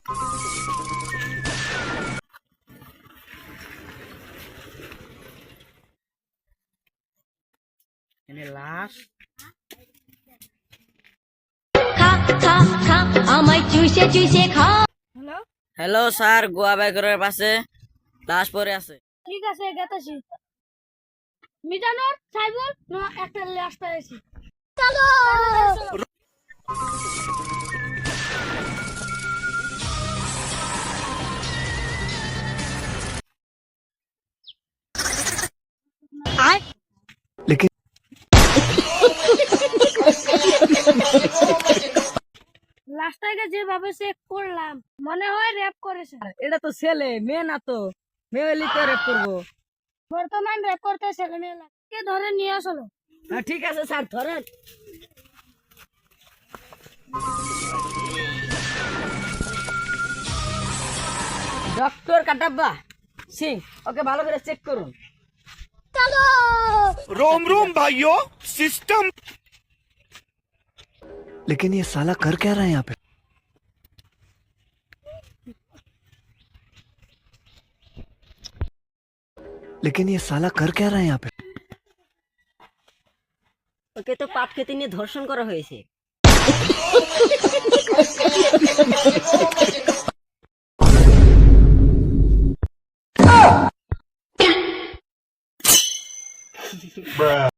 এনে লাশ আমায় চুষে চুষে খা। হ্যালো, হ্যালো স্যার, গোয়া বাইকের পাশে লাশ পড়ে আছে। ঠিক আছে গেতেছি। মিজানুর সাইবুল একটা লাশ পেয়েছি। চলো আয় लेकिन লাশটাকে যেভাবে চেক করলাম মনে হয় রেপ করেছে। এটা তো ছেলে, মেয়ে না তো। মেয়ে হইলে তো রেপ করবো। বর্তমান রেপ করতে ছেলে মেয়ে লাগে ধরে নিয়ে আসলো। হ্যাঁ, ঠিক আছে স্যার, ধরেন। ডক্টর কাটাব্বা সিং, ওকে ভালো করে চেক করুন। रोम रोम भाइयों सिस्टम। लेकिन ये साला कर क्या रहा है यहाँ पे? लेकिन ये साला कर क्या रहा है यहाँ पे? ওকে তো পাপ খেতে নিয়ে ধর্ষণ করা হয়েছে। Bruh.